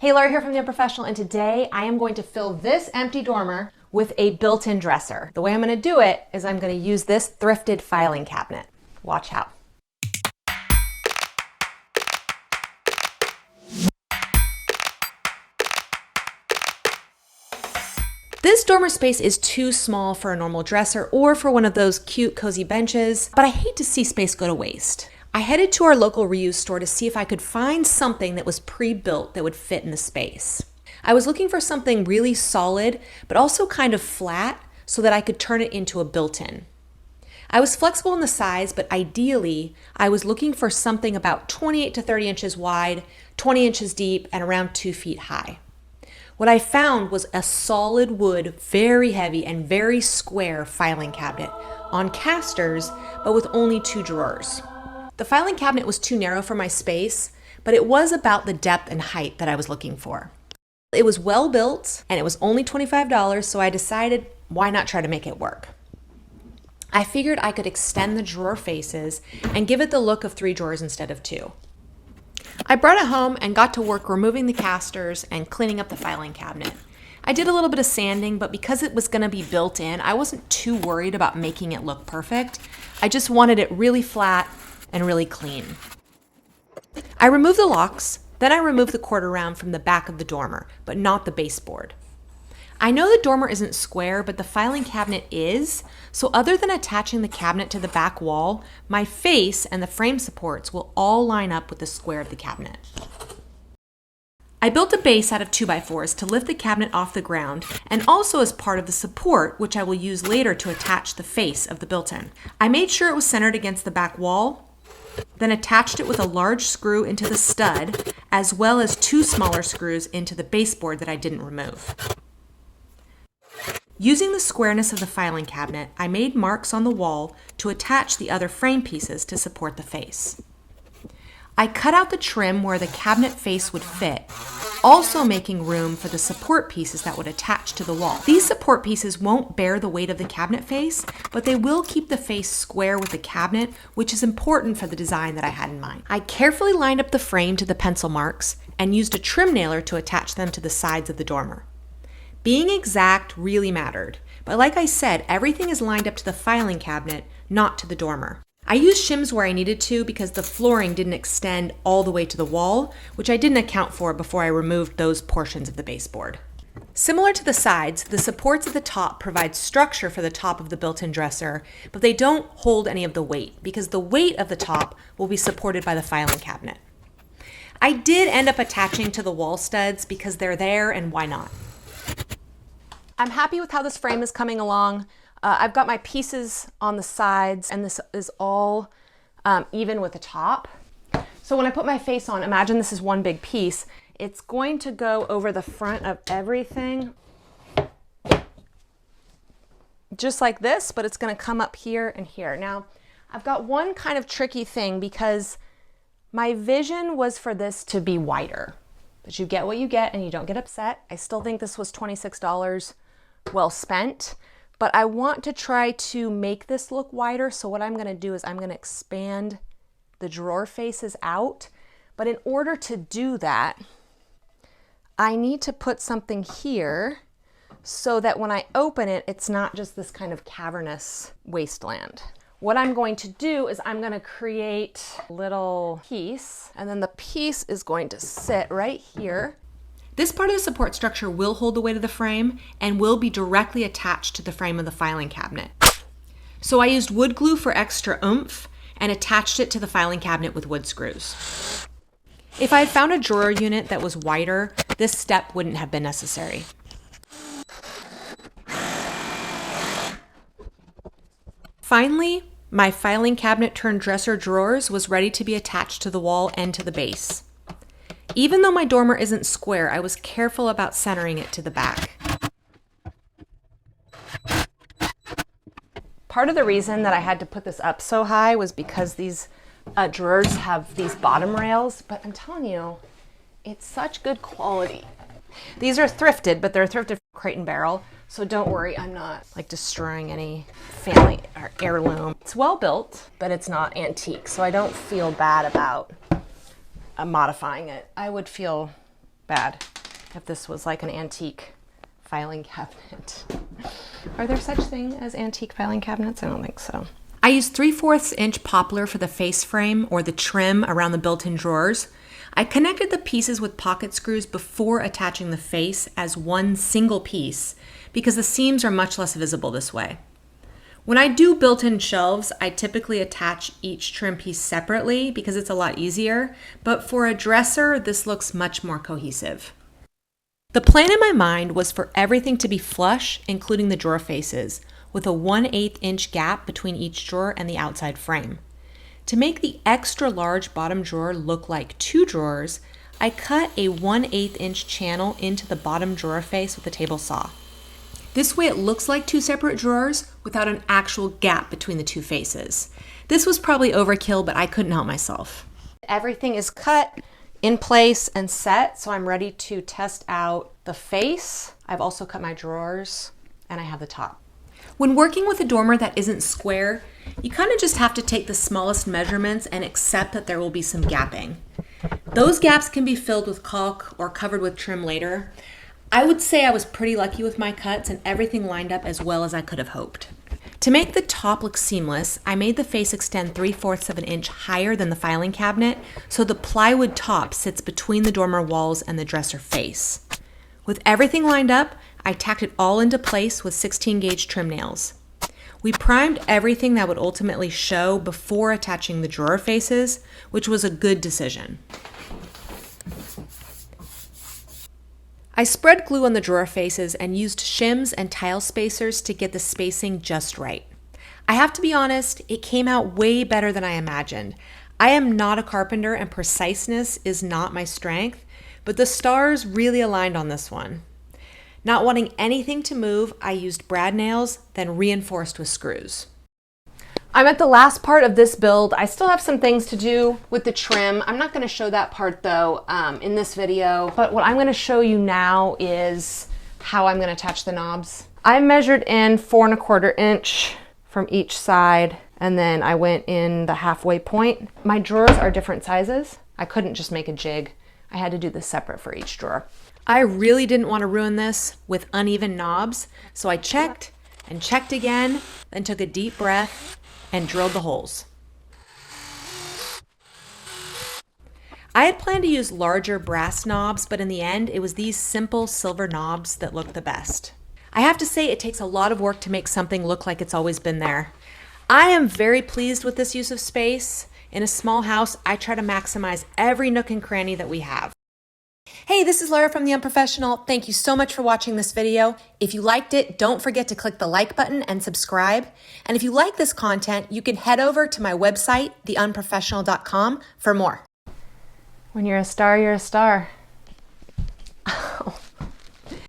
Hey, Laura here from The Unprofessional, and today I am going to fill this empty dormer with a built-in dresser. The way I'm going to do it is I'm going to use this thrifted filing cabinet. Watch how. This dormer space is too small for a normal dresser or for one of those cute cozy benches, but I hate to see space go to waste. I headed to our local reuse store to see if I could find something that was pre-built that would fit in the space. I was looking for something really solid, but also kind of flat so that I could turn it into a built-in. I was flexible in the size, but ideally, I was looking for something about 28 to 30 inches wide, 20 inches deep, and around 2 feet high. What I found was a solid wood, very heavy and very square filing cabinet on casters, but with only 2 drawers. The filing cabinet was too narrow for my space, but it was about the depth and height that I was looking for. It was well built and it was only $25, so I decided why not try to make it work. I figured I could extend the drawer faces and give it the look of 3 drawers instead of 2. I brought it home and got to work removing the casters and cleaning up the filing cabinet. I did a little bit of sanding, but because it was going to be built in, I wasn't too worried about making it look perfect. I just wanted it really flat and really clean. I removed the locks, then I removed the quarter round from the back of the dormer, but not the baseboard. I know the dormer isn't square, but the filing cabinet is, so other than attaching the cabinet to the back wall, my face and the frame supports will all line up with the square of the cabinet. I built a base out of 2x4s to lift the cabinet off the ground and also as part of the support, which I will use later to attach the face of the built-in. I made sure it was centered against the back wall, then attached it with a large screw into the stud, as well as 2 smaller screws into the baseboard that I didn't remove. Using the squareness of the filing cabinet, I made marks on the wall to attach the other frame pieces to support the face. I cut out the trim where the cabinet face would fit, also making room for the support pieces that would attach to the wall. These support pieces won't bear the weight of the cabinet face, but they will keep the face square with the cabinet, which is important for the design that I had in mind. I carefully lined up the frame to the pencil marks and used a trim nailer to attach them to the sides of the dormer. Being exact really mattered, but like I said, everything is lined up to the filing cabinet, not to the dormer. I used shims where I needed to because the flooring didn't extend all the way to the wall, which I didn't account for before I removed those portions of the baseboard. Similar to the sides, the supports at the top provide structure for the top of the built-in dresser, but they don't hold any of the weight because the weight of the top will be supported by the filing cabinet. I did end up attaching to the wall studs because they're there and why not? I'm happy with how this frame is coming along. I've got my pieces on the sides and this is all even with the top. So when I put my face on, imagine this is one big piece. It's going to go over the front of everything just like this, but it's going to come up here and here. Now, I've got one kind of tricky thing because my vision was for this to be wider, but you get what you get and you don't get upset. I still think this was $26 well spent. But I want to try to make this look wider. So what I'm going to do is I'm going to expand the drawer faces out. But in order to do that, I need to put something here so that when I open it, it's not just this kind of cavernous wasteland. What I'm going to do is I'm going to create a little piece, and then the piece is going to sit right here. This part of the support structure will hold the weight of the frame and will be directly attached to the frame of the filing cabinet. So I used wood glue for extra oomph and attached it to the filing cabinet with wood screws. If I had found a drawer unit that was wider, this step wouldn't have been necessary. Finally, my filing cabinet turned dresser drawers was ready to be attached to the wall and to the base. Even though my dormer isn't square, I was careful about centering it to the back. Part of the reason that I had to put this up so high was because these drawers have these bottom rails, but I'm telling you, it's such good quality. These are thrifted, but they're thrifted from Crate and Barrel, so don't worry, I'm not like destroying any family or heirloom. It's well built, but it's not antique, so I don't feel bad about modifying it. I would feel bad if this was like an antique filing cabinet. Are there such things as antique filing cabinets? I don't think so. I used 3/4 inch poplar for the face frame or the trim around the built-in drawers. I connected the pieces with pocket screws before attaching the face as one single piece because the seams are much less visible this way. When I do built-in shelves, I typically attach each trim piece separately because it's a lot easier, but for a dresser, this looks much more cohesive. The plan in my mind was for everything to be flush, including the drawer faces, with a 1/8 inch gap between each drawer and the outside frame. To make the extra large bottom drawer look like 2 drawers, I cut a 1/8 inch channel into the bottom drawer face with a table saw. This way it looks like 2 separate drawers without an actual gap between the 2 faces. This was probably overkill, but I couldn't help myself. Everything is cut in place and set, so I'm ready to test out the face. I've also cut my drawers, and I have the top. When working with a dormer that isn't square, you kind of just have to take the smallest measurements and accept that there will be some gapping. Those gaps can be filled with caulk or covered with trim later. I would say I was pretty lucky with my cuts and everything lined up as well as I could have hoped. To make the top look seamless, I made the face extend 3/4 of an inch higher than the filing cabinet, so the plywood top sits between the dormer walls and the dresser face. With everything lined up, I tacked it all into place with 16 gauge trim nails. We primed everything that would ultimately show before attaching the drawer faces, which was a good decision. I spread glue on the drawer faces and used shims and tile spacers to get the spacing just right. I have to be honest, it came out way better than I imagined. I am not a carpenter and preciseness is not my strength, but the stars really aligned on this one. Not wanting anything to move, I used brad nails, then reinforced with screws. I'm at the last part of this build. I still have some things to do with the trim. I'm not gonna show that part though in this video, but what I'm gonna show you now is how I'm gonna attach the knobs. I measured in 4 1/4 inch from each side, and then I went in the halfway point. My drawers are different sizes. I couldn't just make a jig. I had to do this separate for each drawer. I really didn't want to ruin this with uneven knobs, so I checked and checked again, then took a deep breath and drilled the holes. I had planned to use larger brass knobs, but in the end, it was these simple silver knobs that looked the best. I have to say it takes a lot of work to make something look like it's always been there. I am very pleased with this use of space. In a small house, I try to maximize every nook and cranny that we have. Hey, this is Laura from The Unprofessional. Thank you so much for watching this video. If you liked it, don't forget to click the like button and subscribe. And if you like this content, you can head over to my website, theunprofessional.com, for more. When you're a star, you're a star.